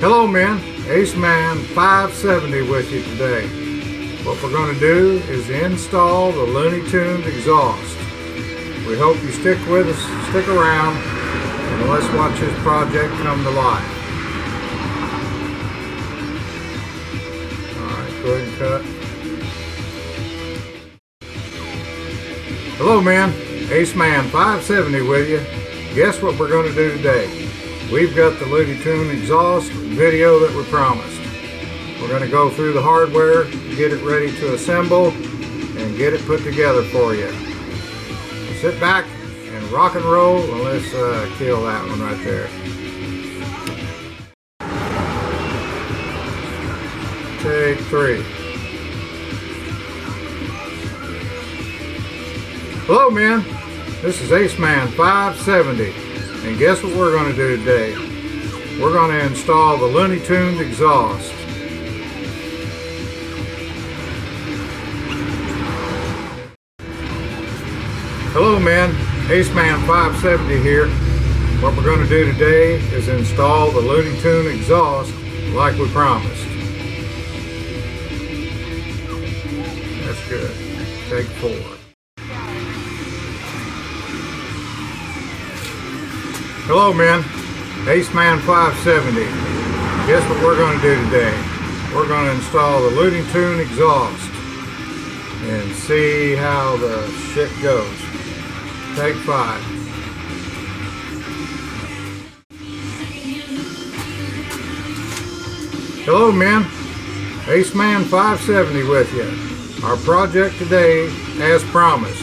Hello men, Ace Man 570 with you today. What we're going to do is install the Looney Tunes exhaust. We hope you stick with us, stick around, and let's watch this project come to life. Alright, go ahead and cut. Hello men, Ace Man 570 with you. Guess what we're going to do today? We've got the Looney Tune exhaust video that we promised. We're going to go through the hardware, get it ready to assemble, and get it put together for you. Sit back and rock and roll, and let's kill that one right there. Take 3. Hello men, this is Ace Man 570. And guess what we're going to do today? We're going to install the Looney Tunes exhaust. Hello men, Ace Man 570 here. What we're going to do today is install the Looney Tune exhaust like we promised. That's good. Take 4. Hello men, Ace Man 570. Guess what we're going to do today? We're going to install the Looney Tune exhaust and see how the shit goes. Take 5. Hello men, Ace Man 570 with you. Our project today, as promised,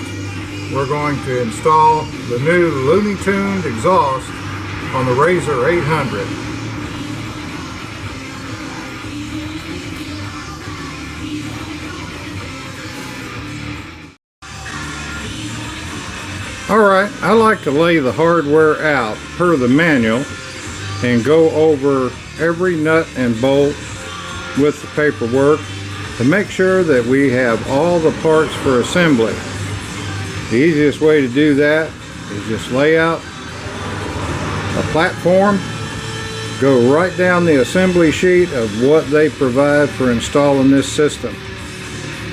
we're going to install the new Looney Tunes exhaust on the Razor 800. Alright, I like to lay the hardware out per the manual and go over every nut and bolt with the paperwork to make sure that we have all the parts for assembly. The easiest way to do that is just lay out a platform, go right down the assembly sheet of what they provide for installing this system.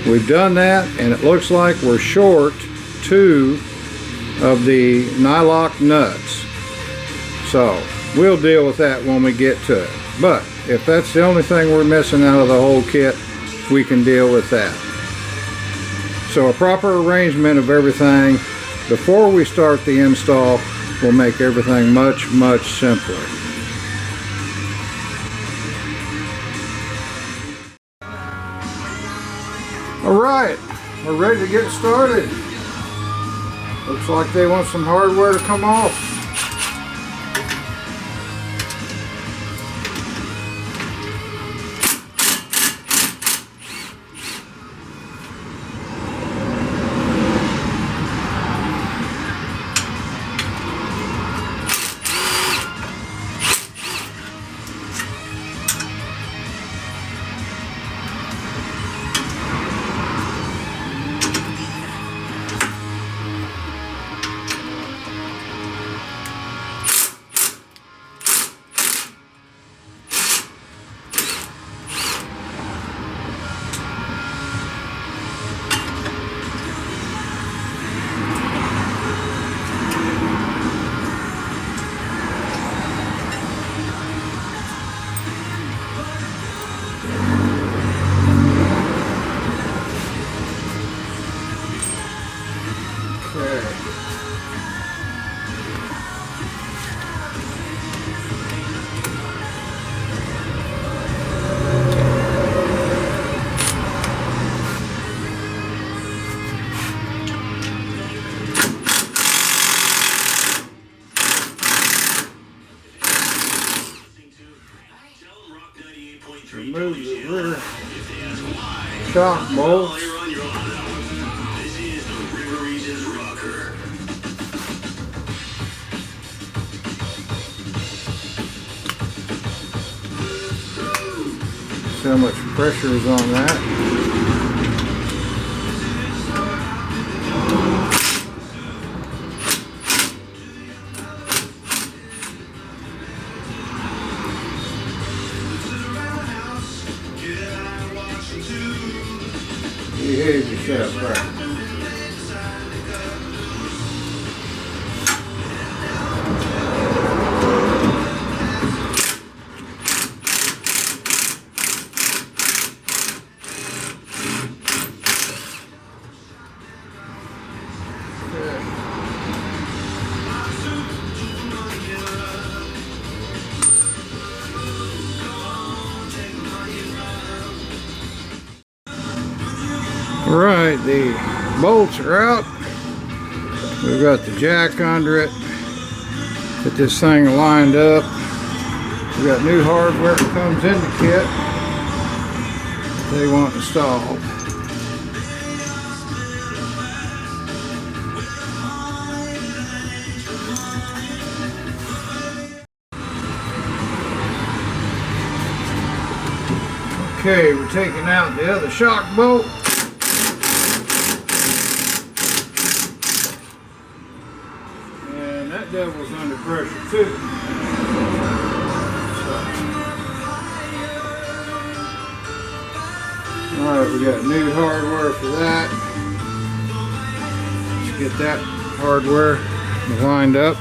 We've done that, and it looks like we're short 2 of the nylock nuts. So we'll deal with that when we get to it. But if that's the only thing we're missing out of the whole kit, we can deal with that. So a proper arrangement of everything before we start the install will make everything much, much simpler. Alright, we're ready to get started. Looks like they want some hardware to come off. Remove the rear shock bolts. See how much pressure is on that. yourself, right? Alright, the bolts are out. We've got the jack under it. Get this thing lined up. We've got new hardware that comes in the kit they want installed. Okay, we're taking out the other shock bolt. And that devil's under pressure too. Alright, we got new hardware for that. Let's get that hardware lined up.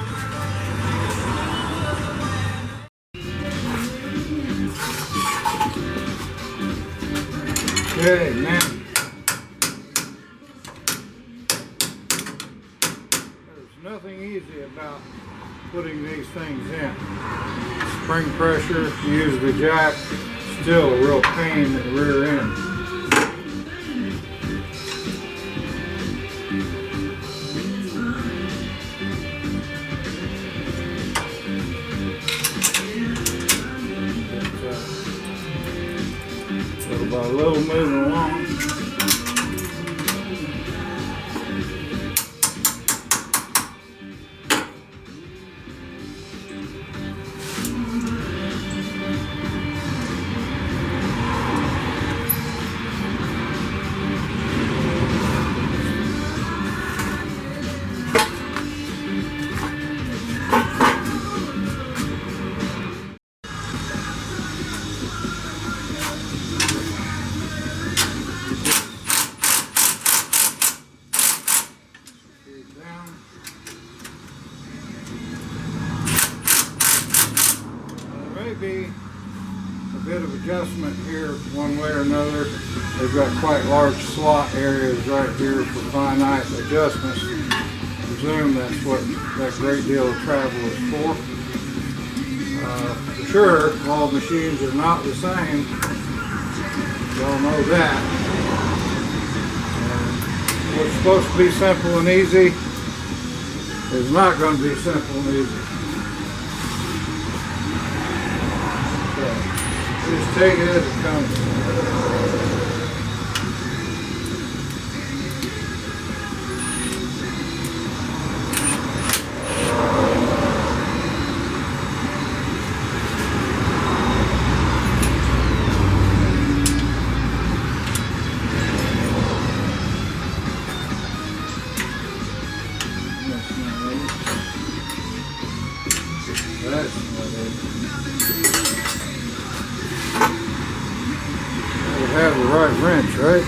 Okay, man. There's nothing easy about putting these things in. Spring pressure, use the jack, still a real pain in the rear end. Little by little moving along. Be a bit of adjustment here one way or another. They've got quite large slot areas right here for finite adjustments. I presume that's what that great deal of travel is for. For sure, all machines are not the same. Y'all know that. And what's supposed to be simple and easy is not going to be simple and easy. Just take it as it comes. That's not it. Have the right wrench, right?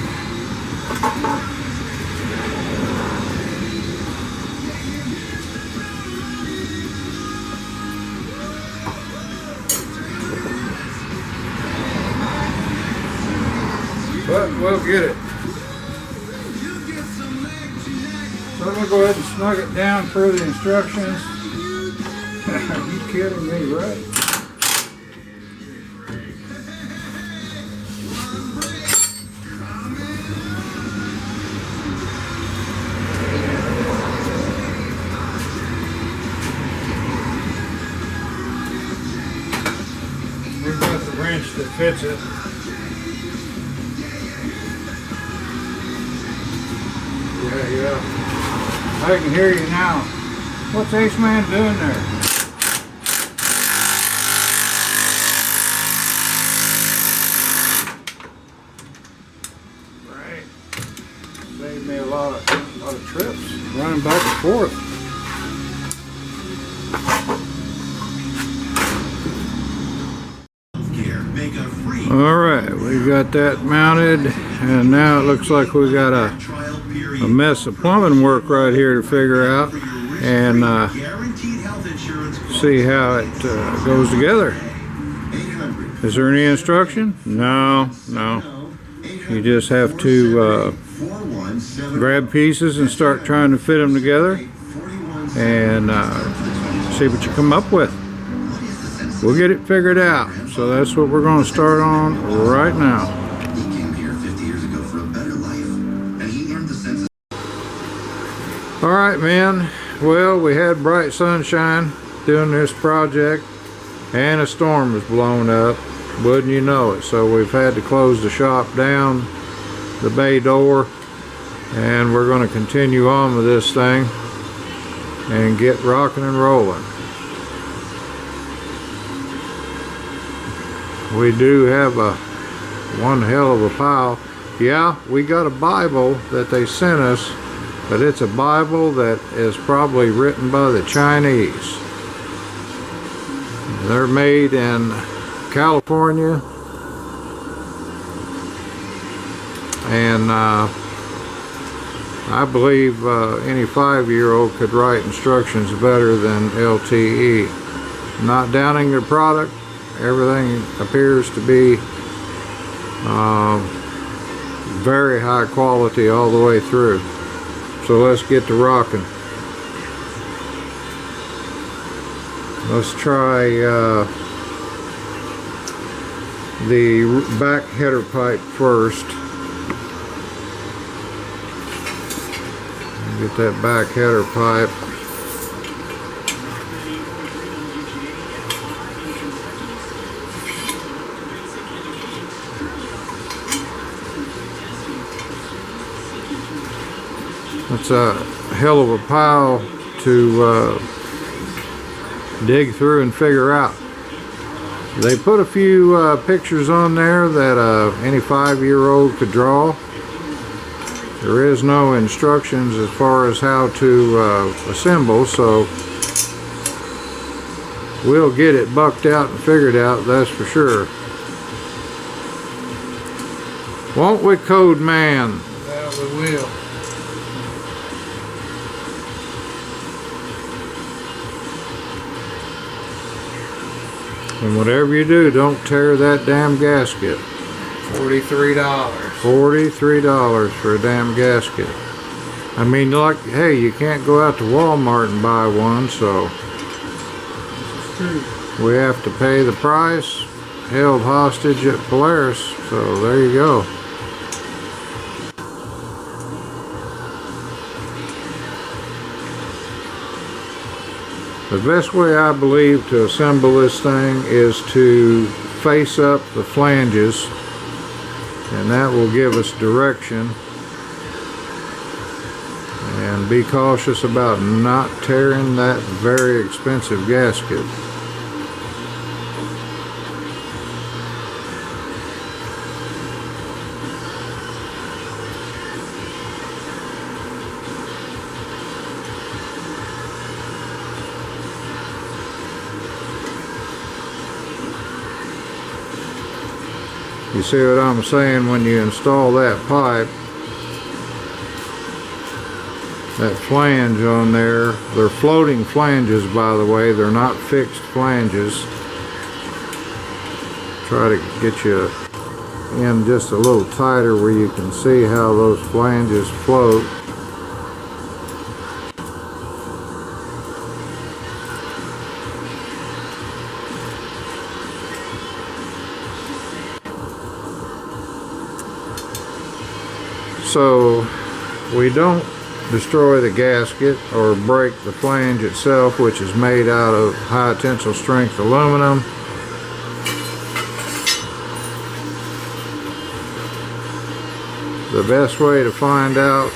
But we'll get it. So I'm going to go ahead and snug it down per the instructions. Are you kidding me, right? We've got the wrench that fits it. Yeah. I can hear you now. What's Ace Man doing there? Right. Saved me a lot of trips running back and forth. Alright, we got that mounted, and now it looks like we got a mess of plumbing work right here to figure out and see how it goes together. Is there any instruction? No. You just have to grab pieces and start trying to fit them together and see what you come up with. We'll get it figured out. So that's what we're going to start on right now. Alright, man. Well, we had bright sunshine doing this project and a storm was blown up. Wouldn't you know it? So we've had to close the shop down, the bay door, and we're going to continue on with this thing and get rocking and rolling. We do have one hell of a pile. Yeah, we got a Bible that they sent us, but it's a Bible that is probably written by the Chinese. They're made in California, and I believe any 5-year-old could write instructions better than LTE. Not downing their product. Everything appears to be very high quality all the way through. So let's get to rocking. Let's try the back header pipe first. Get that back header pipe. It's a hell of a pile to dig through and figure out. They put a few pictures on there that any 5-year-old could draw. There is no instructions as far as how to assemble, so we'll get it bucked out and figured out, that's for sure. Won't we, Code Man? Yeah, we will. And whatever you do, don't tear that damn gasket. $43. $43 for a damn gasket. I mean, like, hey, you can't go out to Walmart and buy one, so we have to pay the price. Held hostage at Polaris, so there you go. The best way I believe to assemble this thing is to face up the flanges, and that will give us direction. And be cautious about not tearing that very expensive gasket. You see what I'm saying? When you install that pipe, that flange on there, they're floating flanges, by the way, they're not fixed flanges. Try to get you in just a little tighter where you can see how those flanges float. So we don't destroy the gasket or break the flange itself, which is made out of high tensile strength aluminum. The best way to find out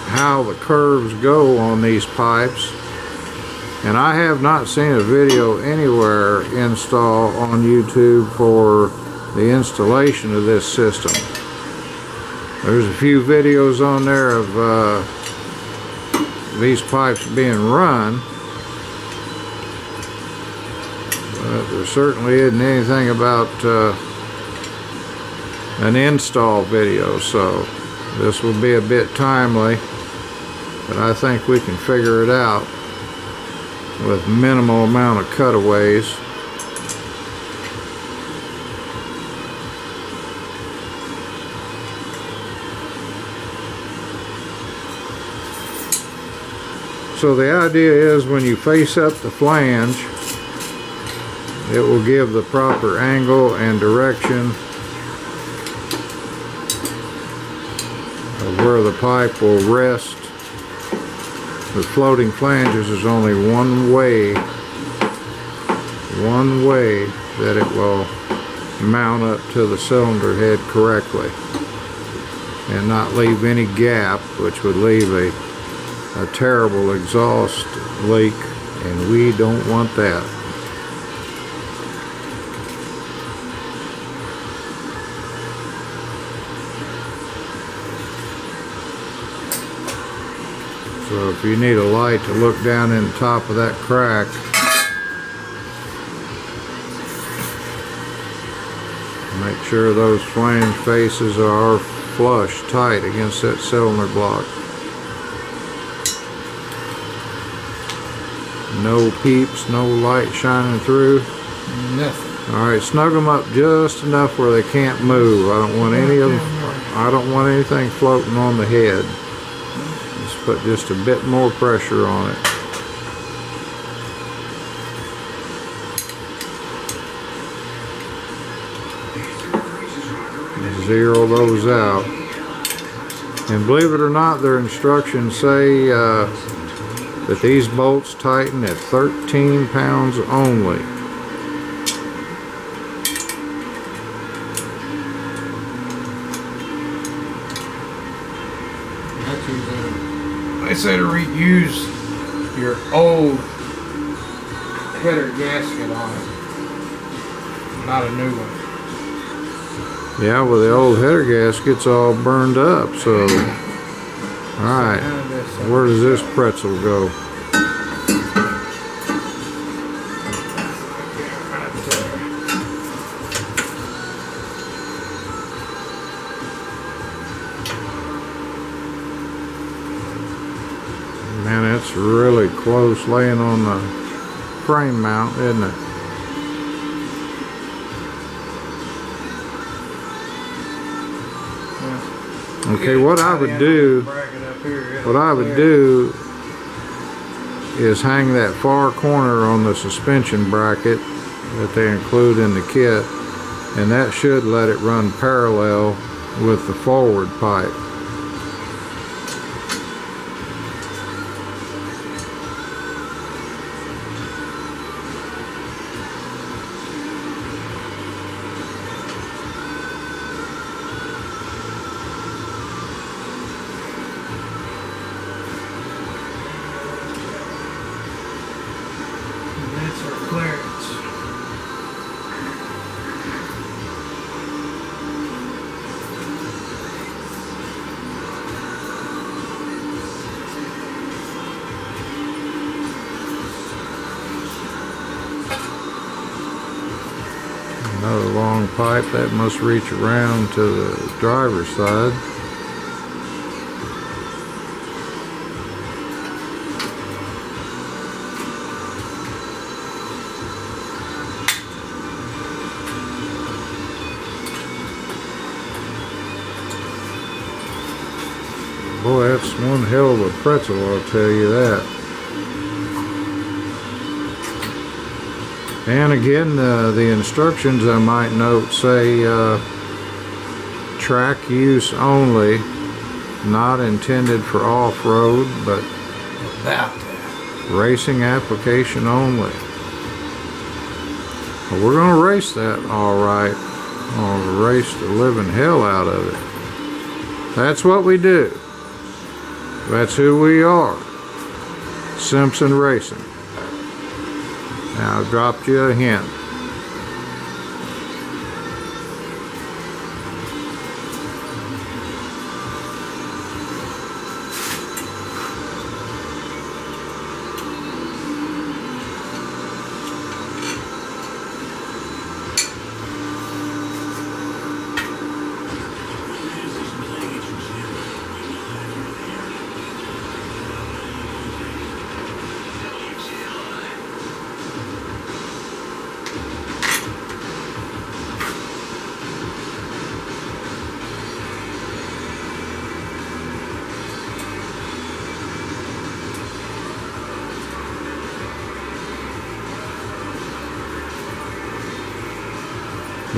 how the curves go on these pipes, and I have not seen a video anywhere install on YouTube for the installation of this system. There's a few videos on there of these pipes being run, but there certainly isn't anything about an install video, so this will be a bit timely, but I think we can figure it out with minimal amount of cutaways. So the idea is when you face up the flange, it will give the proper angle and direction of where the pipe will rest. With floating flanges, there's only one way that it will mount up to the cylinder head correctly and not leave any gap, which would leave a terrible exhaust leak, and we don't want that. So if you need a light to look down in the top of that crack, make sure those flange faces are flush tight against that cylinder block. No peeps, no light shining through. Nothing. Alright, snug them up just enough where they can't move. I don't want any of them, I don't want anything floating on the head. Just put just a bit more pressure on it. Zero those out. And believe it or not, their instructions say that these bolts tighten at 13 pounds only. They say to reuse your old header gasket on it, not a new one. Yeah, well, the old header gasket's all burned up, so. Alright, where does this pretzel go? Man, it's really close laying on the frame mount, isn't it? Okay, what I would do is hang that far corner on the suspension bracket that they include in the kit, and that should let it run parallel with the forward pipe. Another long pipe that must reach around to the driver's side. Boy, that's one hell of a pretzel, I'll tell you that. And again, the instructions, I might note, say track use only, not intended for off-road, but racing application only. Well, we're going to race that all right. I'll race the living hell out of it. That's what we do. That's who we are. Simpson Racing. Now, I've dropped you a hint.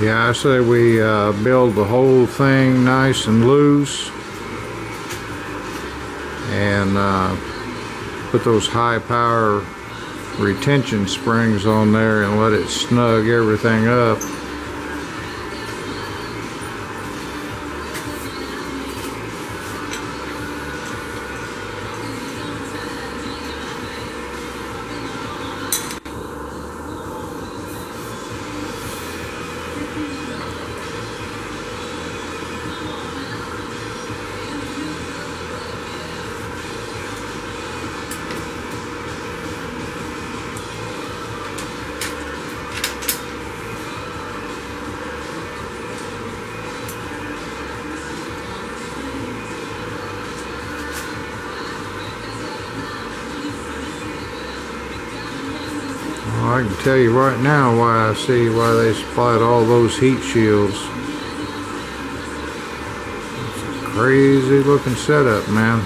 Yeah, I say we build the whole thing nice and loose and put those high power retention springs on there and let it snug everything up. Well, I can tell you right now why I see why they supplied all those heat shields. It's a crazy looking setup, man.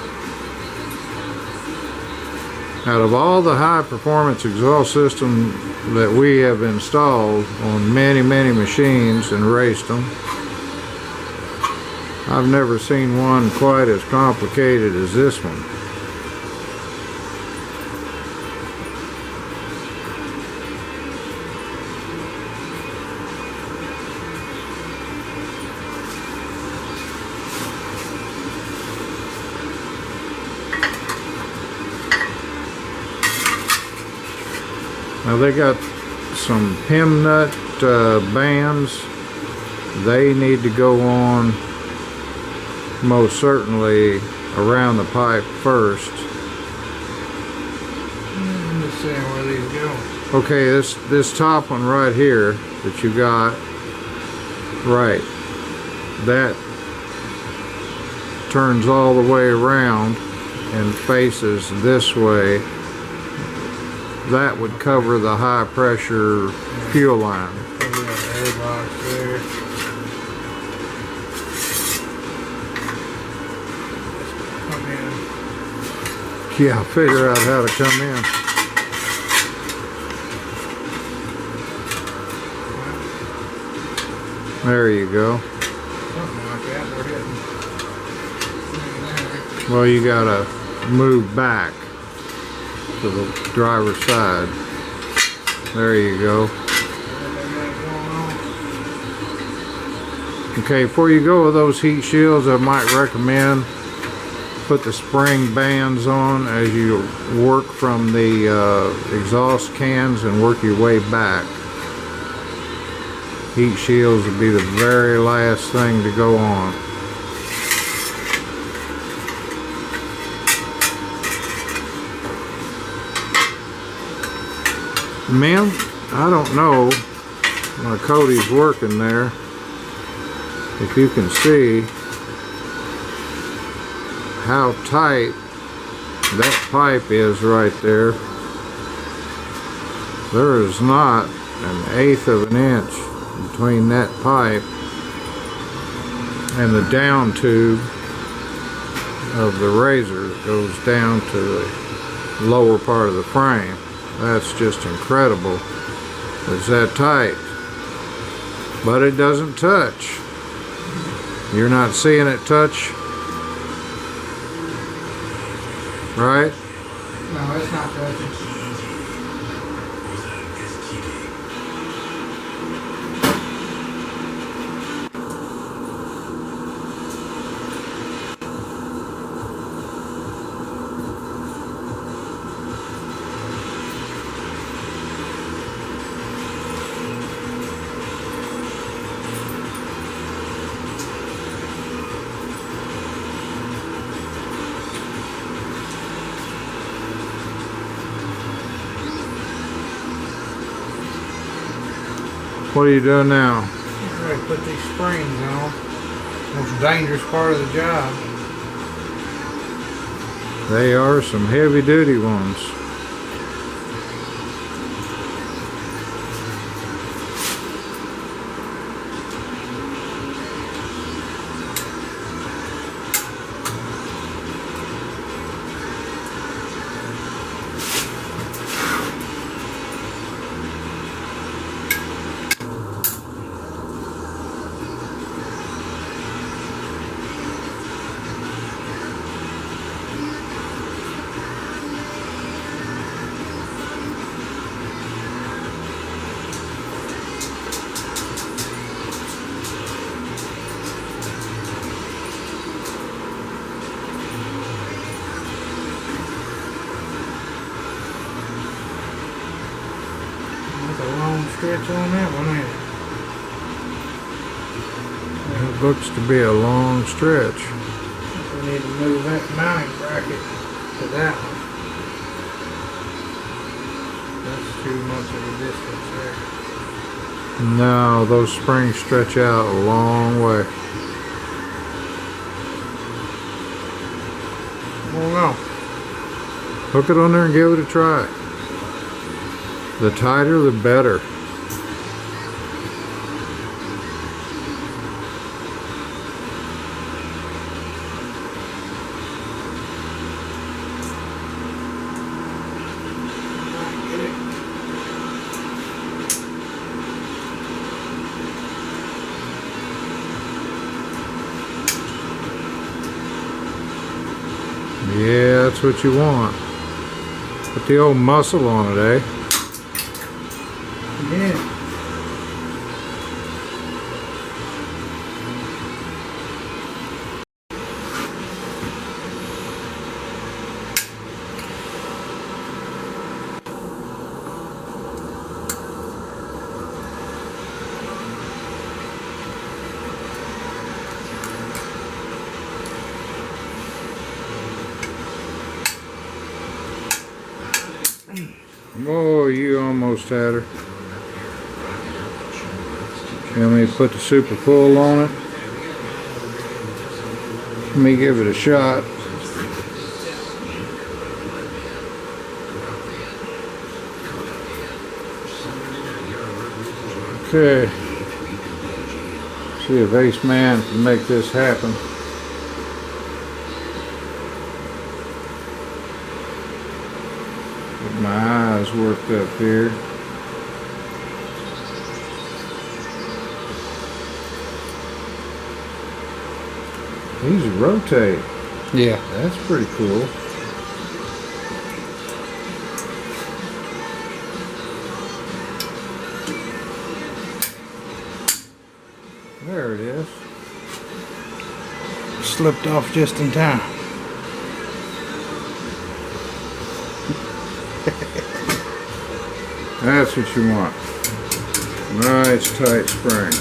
Out of all the high performance exhaust systems that we have installed on many machines and raced them, I've never seen one quite as complicated as this one. Now they got some pin nut bands. They need to go on most certainly around the pipe first. I'm just saying where these go. Okay, this top one right here that you got, right, that turns all the way around and faces this way. That would cover the high pressure fuel line. Airbox there. Come in. Yeah, figure out how to come in. There you go. Something like that. We're hitting. Well, you gotta move back to the driver's side. There you go. Okay, before you go with those heat shields, I might recommend put the spring bands on as you work from the exhaust cans and work your way back. Heat shields would be the very last thing to go on. Ma'am, I don't know, when Cody's working there, if you can see how tight that pipe is right there. There is not an eighth of an inch between that pipe and the down tube of the razor that goes down to the lower part of the frame. That's just incredible. It's that tight. But it doesn't touch. You're not seeing it touch, right? No, it's not touching. What are you doing now? I'm ready to put these springs on. Most dangerous part of the job. They are some heavy duty ones. That's a long stretch on that one, ain't it? It looks to be a long stretch. We need to move that mounting bracket to that one. That's too much of a distance there. No, those springs stretch out a long way. Oh no. Hook it on there and give it a try. The tighter, the better. Yeah, that's what you want. Put the old muscle on it, eh? Yeah. Oh, you almost had her. You want me to put the super pull on it? Let me give it a shot. Okay. See if Ace Man can make this happen. Get my eyes worked up here. These rotate. Yeah. That's pretty cool. There it is. Slipped off just in time. That's what you want. Nice tight spring.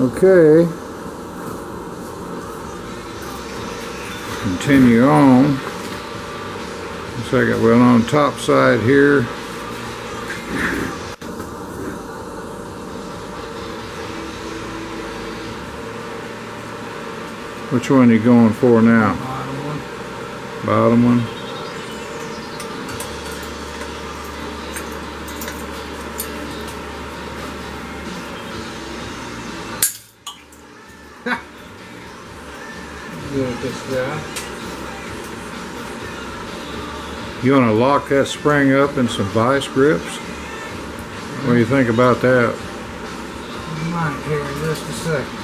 Okay. Continue on. Second, well, on top side here. Which one are you going for now? Bottom one. Bottom one. Good at this guy. You want to lock that spring up in some vice grips? What do you think about that? Might here in just a second.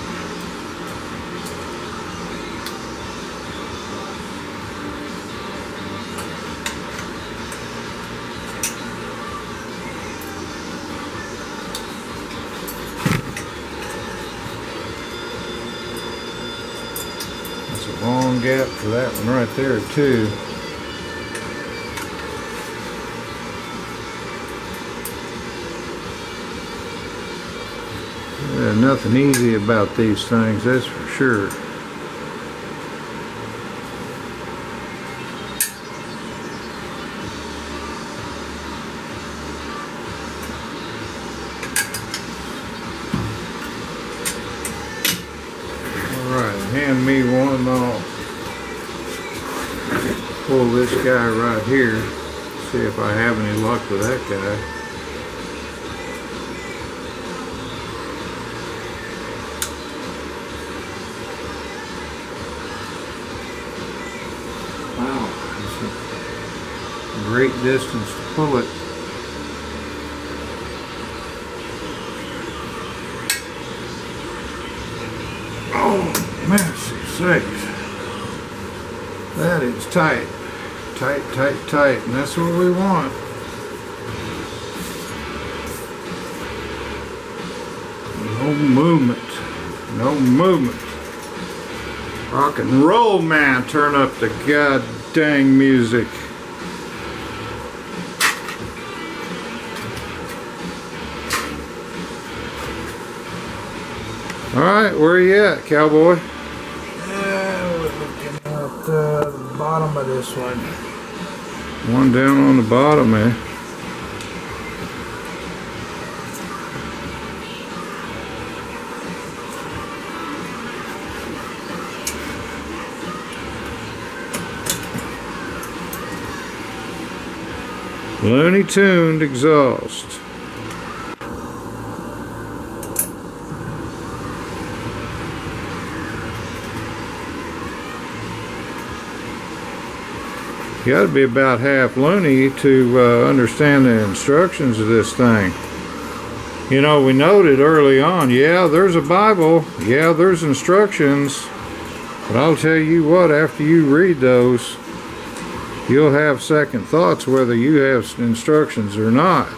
That's a long gap for that one right there too. There's nothing easy about these things, that's for sure. Alright, hand me one and I'll pull this guy right here. See if I have any luck with that guy. Wow, that's a great distance to pull it. Oh, mercy sakes. That is tight. Tight, tight, tight. And that's what we want. No movement. No movement. Rock and roll, man. Turn up the god dang music. Alright, where you at, cowboy? We're looking at the bottom of this one. One down on the bottom, man. Looney tuned exhaust. You got to be about half loony to understand the instructions of this thing. You know, we noted early on, yeah, there's a Bible, yeah, there's instructions, but I'll tell you what, after you read those, you'll have second thoughts whether you have instructions or not.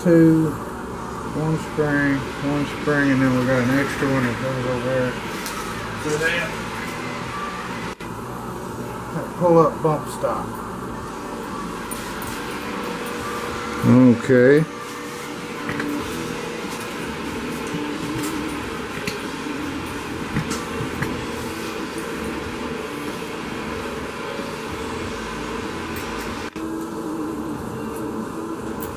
Two, one spring, and then we got an extra one that goes over there. So that pull up bump stop. Okay.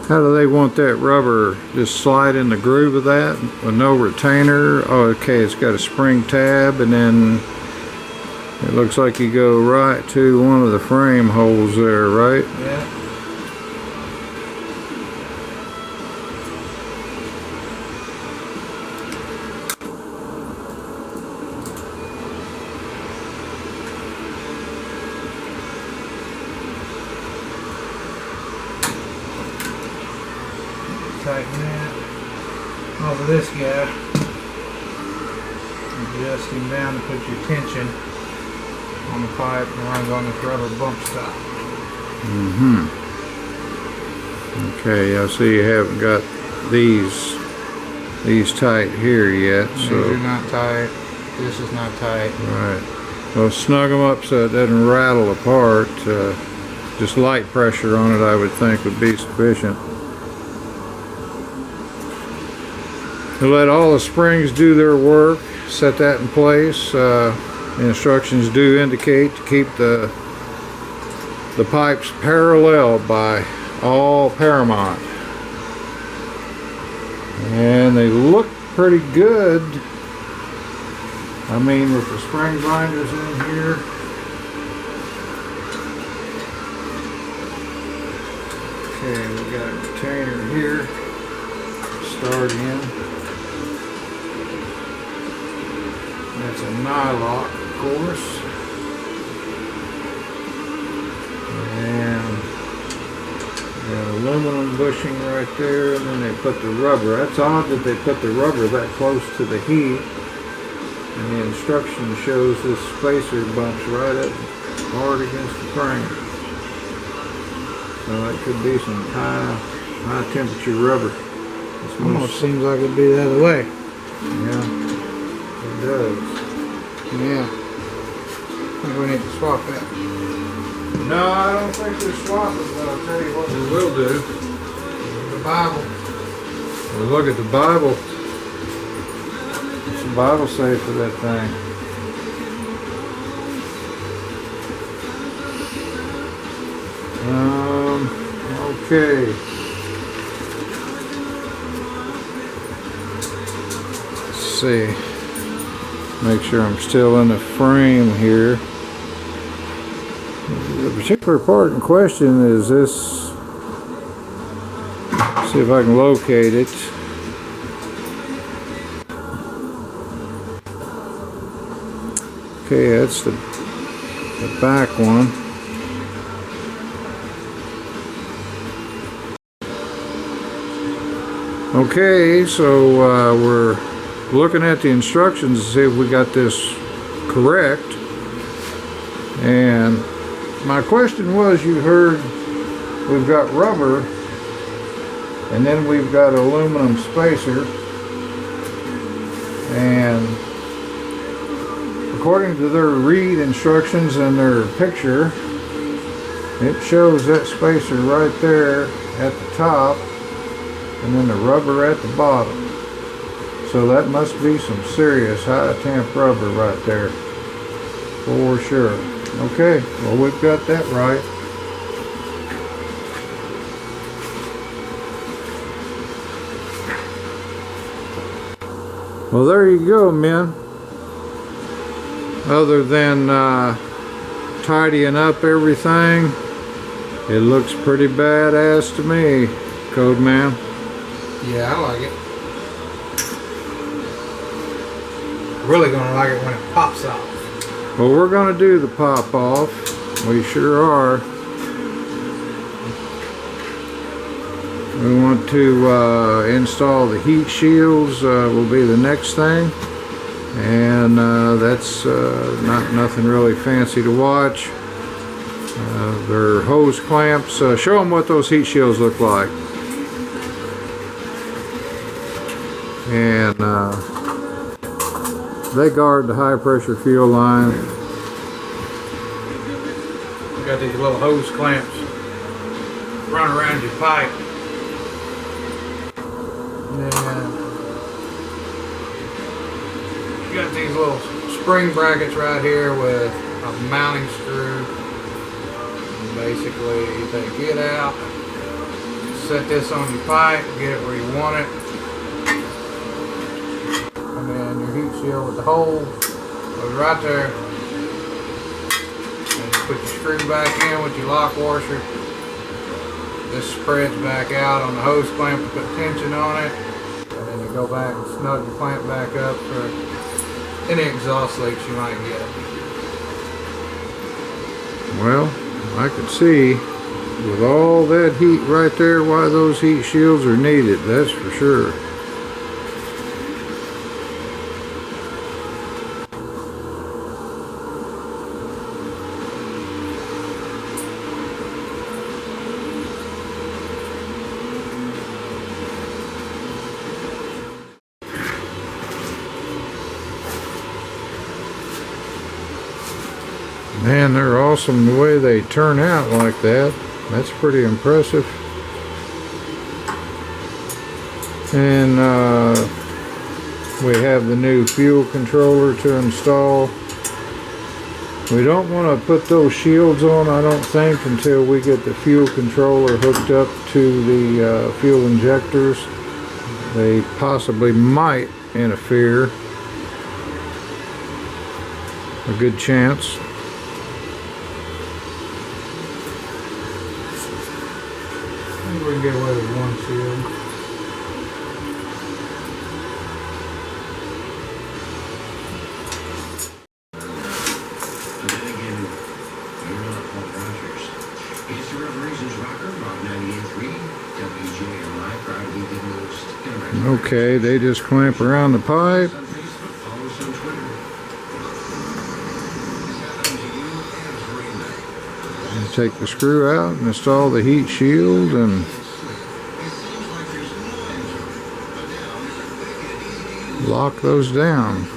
How do they want that rubber? Just slide in the groove of that with no retainer? Oh, okay, it's got a spring tab, and then it looks like you go right to one of the frame holes there, right? Yeah. Tighten that over this guy. Adjust him down to put your tension on the pipe and runs on this rubber bump stop. Okay, I see you haven't got these tight here yet. So these are not tight. This is not tight. Right. Well, snug them up so it doesn't rattle apart. Just light pressure on it, I would think, would be sufficient. To let all the springs do their work, set that in place. The instructions do indicate to keep the pipes parallel by all paramount. And they look pretty good. I mean, with the spring binders in here. Okay, we got a retainer here. Start in. That's a nylock, of course. And got aluminum bushing right there, and then they put the rubber. That's odd that they put the rubber that close to the heat. And the instruction shows this spacer bumps right up hard against the frame. So that could be some high temperature rubber. This Almost seems like it'd be the other way. Yeah. It does. Yeah. I think we need to swap that. No, I don't think they're swapping, but I'll tell you what we will do. The Bible. We'll look at the Bible. What's the Bible say for that thing? Okay. Let's see. Make sure I'm still in the frame here. The particular part in question is this. See if I can locate it. Okay, that's the back one. Okay, so we're looking at the instructions to see if we got this correct, and my question was, you heard we've got rubber and then we've got aluminum spacer, and according to their read instructions and their picture, it shows that spacer right there at the top and then the rubber at the bottom. So that must be some serious high temp rubber right there, for sure. Okay, well, we've got that right. Well, there you go, men. Other than tidying up everything, it looks pretty badass to me, Code Man. Yeah, I like it. Really gonna like it when it pops off. Well, we're gonna do the pop off. We sure are. We want to install the heat shields, will be the next thing. And that's nothing really fancy to watch. They're hose clamps. Show them what those heat shields look like. And they guard the high pressure fuel line. You got these little hose clamps run around your pipe. And you got these little spring brackets right here with a mounting screw. And basically, you take it out, set this on your pipe, get it where you want it. And then your heat shield with the hole goes right there. And you put your screw back in with your lock washer. This spreads back out on the hose clamp to put tension on it. And then you go back and snug the clamp back up for any exhaust leaks you might get. Well, I could see with all that heat right there why those heat shields are needed, that's for sure. Man, they're awesome the way they turn out like that. That's pretty impressive. And we have the new fuel controller to install. We don't want to put those shields on, I don't think, until we get the fuel controller hooked up to the fuel injectors. They possibly might interfere. A good chance. We can get away with one shield. Then again, you're not Paul Rogers. It's the Reparations Rocker, Rock 98.3, WJMI, proud to be the most interactive. Okay, they just clamp around the pipe. On Facebook, follow us on Twitter. Take the screw out and install the heat shield and lock those down.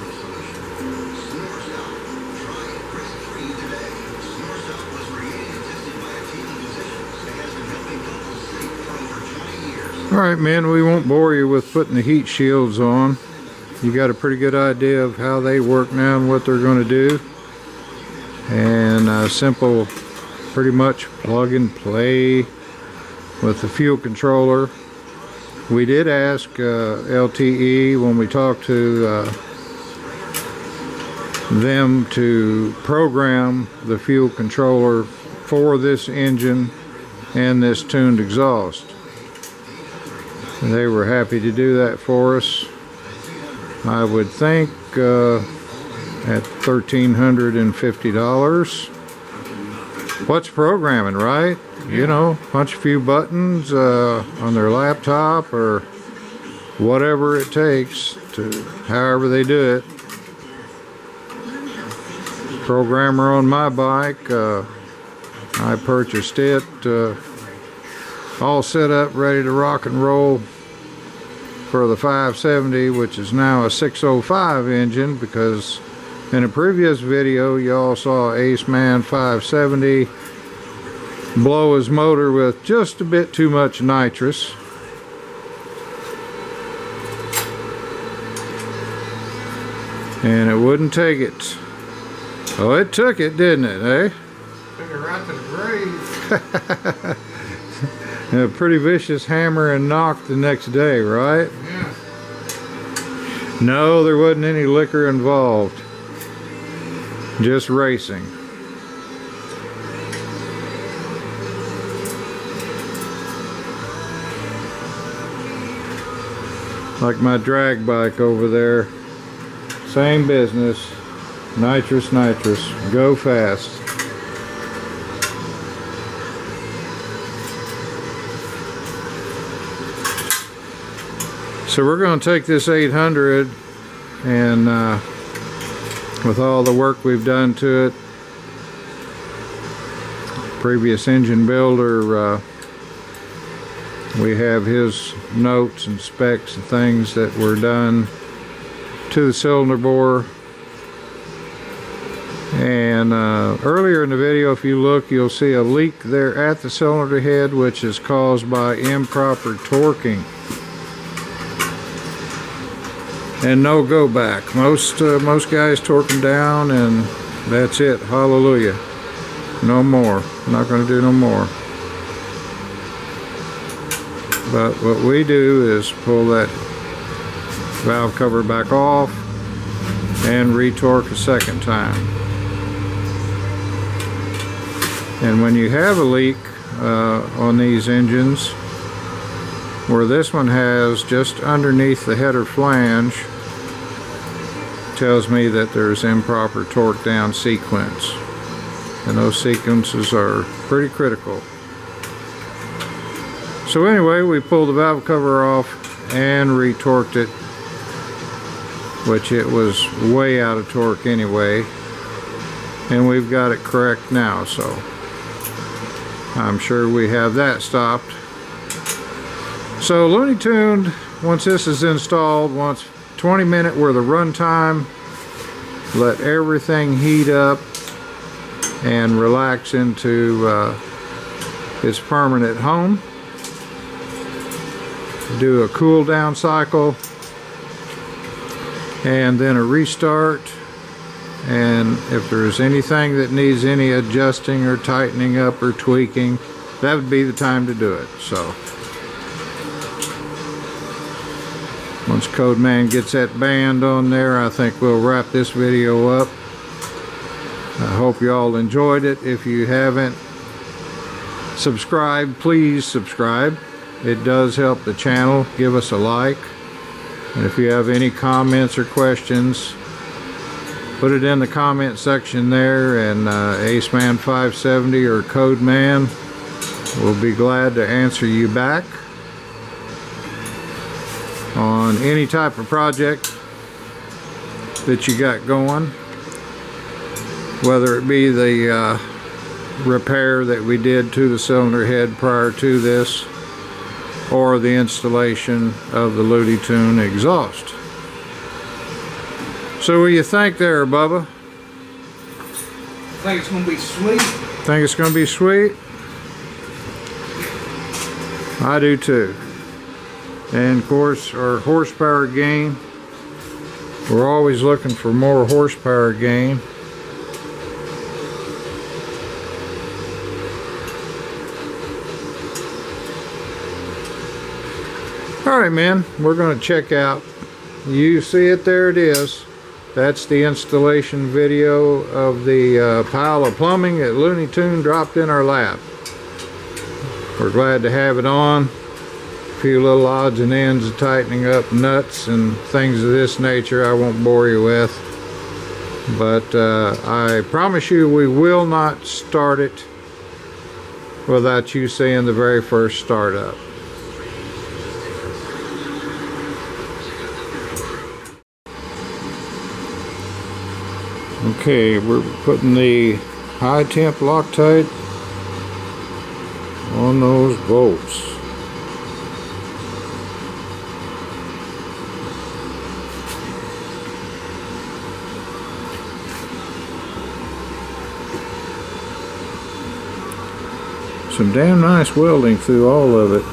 Alright, man, we won't bore you with putting the heat shields on. You got a pretty good idea of how they work now and what they're going to do. And simple, pretty much plug and play with the fuel controller. We did ask LTE when we talked to them to program the fuel controller for this engine and this tuned exhaust. They were happy to do that for us. I would think at $1,350. What's programming, right? You know, punch a few buttons on their laptop or whatever it takes to, however they do it. Programmer on my bike I purchased it all set up, ready to rock and roll for the 570, which is now a 605 engine, because in a previous video y'all saw Ace Man 570 blow his motor with just a bit too much nitrous. And it wouldn't take it. Oh, it took it, didn't it, eh? Took it right to the grave. A pretty vicious hammer and knock the next day, right? Yeah. No, there wasn't any liquor involved. Just racing. Like my drag bike over there. Same business. Nitrous, nitrous. Go fast. So we're going to take this 800 and with all the work we've done to it, previous engine builder, we have his notes and specs and things that were done to the cylinder bore. And earlier in the video, if you look, you'll see a leak there at the cylinder head, which is caused by improper torquing and no go back. Most guys torque them down and that's it. Hallelujah. No more. Not going to do no more. But what we do is pull that valve cover back off and retorque a second time. And when you have a leak on these engines, where this one has just underneath the header flange, tells me that there's improper torque down sequence, and those sequences are pretty critical. So anyway, we pulled the valve cover off and retorqued it, which it was way out of torque anyway, and we've got it correct now, so I'm sure we have that stopped. So Looney Tuned, once this is installed, wants 20-minute worth of run time. Let everything heat up and relax into its permanent home. Do a cool down cycle and then a restart. And if there's anything that needs any adjusting or tightening up or tweaking, that would be the time to do it. So once Codeman gets that band on there, I think we'll wrap this video up. I hope you all enjoyed it. If you haven't subscribed, please subscribe. It does help the channel. Give us a like. And if you have any comments or questions, put it in the comment section there, and Aceman 570 or Codeman will be glad to answer you back on any type of project that you got going, whether it be the repair that we did to the cylinder head prior to this, or the installation of the Looney Tune exhaust. So what do you think there, Bubba? I think it's going to be sweet. Think it's going to be sweet? I do too. And of course, our horsepower gain, we're always looking for more horsepower gain. Alright, man, we're going to check out. You see it, there it is. That's the installation video of the pile of plumbing that Looney Tune dropped in our lap. We're glad to have it on. A few little odds and ends of tightening up nuts and things of this nature I won't bore you with. But I promise you we will not start it without you seeing the very first startup. Okay, we're putting the high temp Loctite on those bolts. Some damn nice welding through all of it.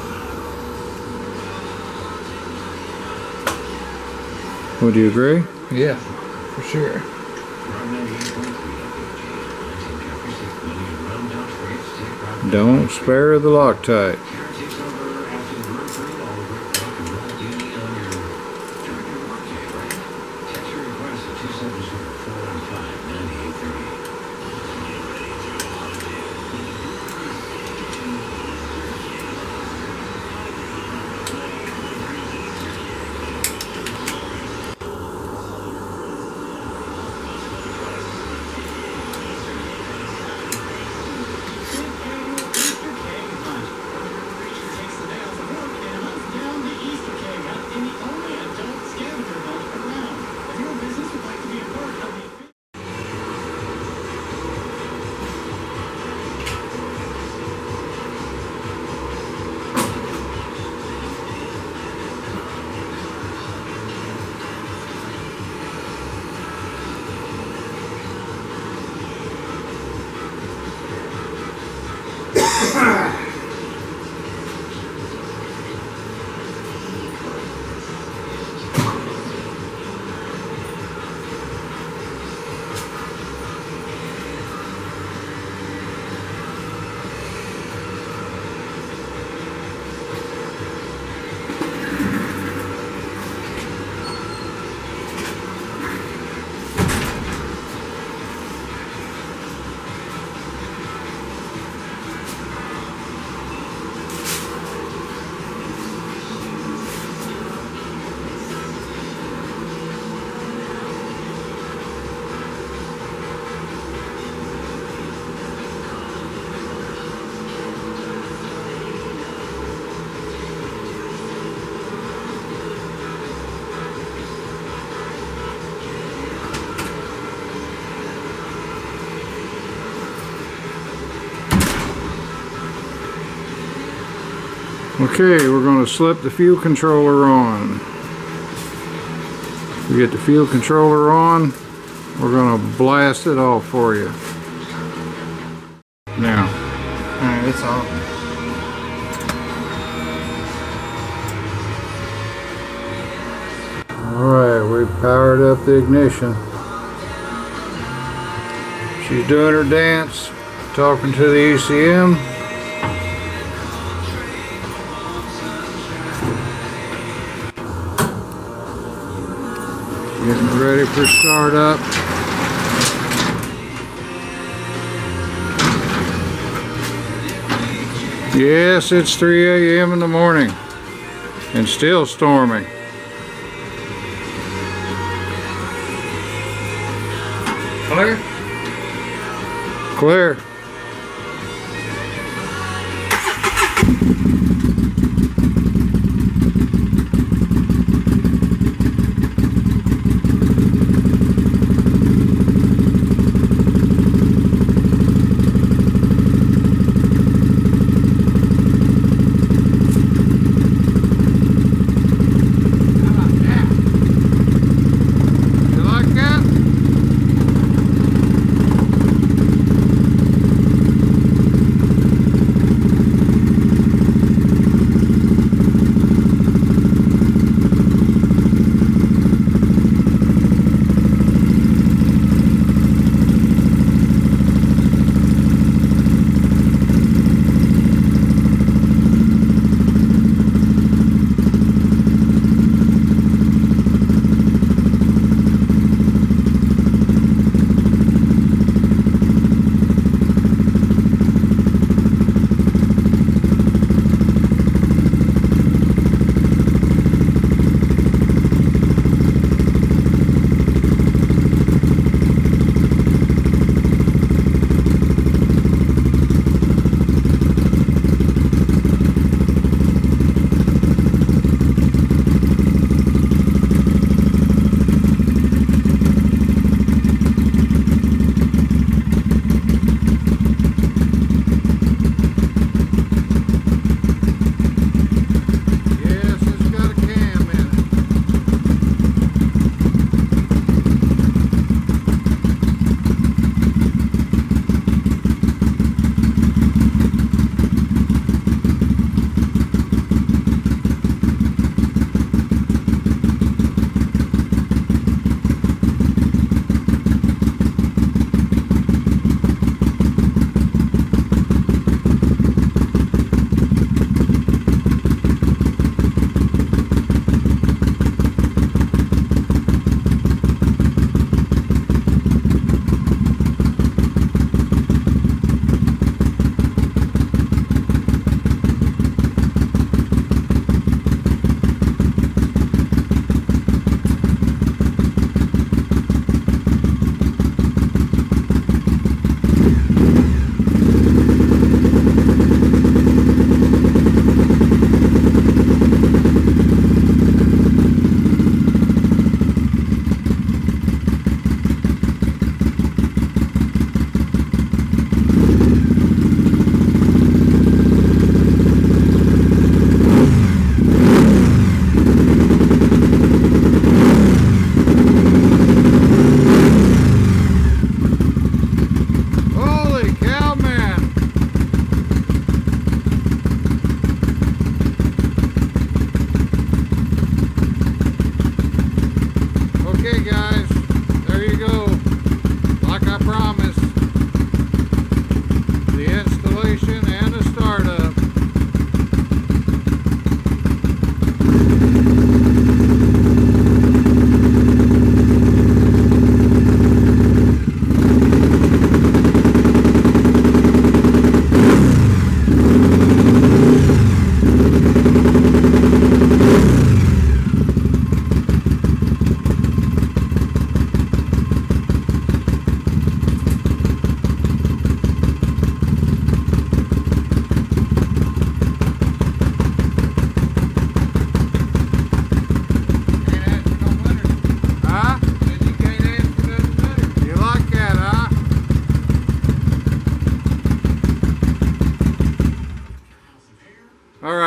Would you agree? Yeah, for sure. Don't spare the Loctite. Okay, we're going to slip the fuel controller on. We get the fuel controller on, we're going to blast it off for you. Now. Alright, it's on. Alright, we powered up the ignition. She's doing her dance, talking to the ECM. Getting ready for startup. Yes, it's 3 a.m. in the morning and still stormy. Clear? Clear.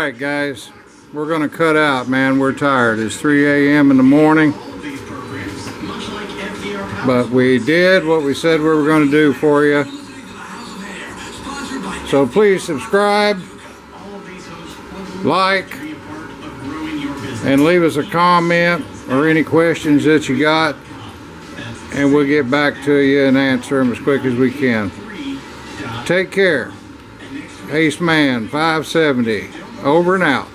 right, guys. We're going to cut out, man. We're tired. It's 3 a.m. in the morning. But we did what we said we were going to do for you. So please subscribe, like, and leave us a comment or any questions that you got. And we'll get back to you and answer them as quick as we can. Take care. Ace Man 570. Over and out.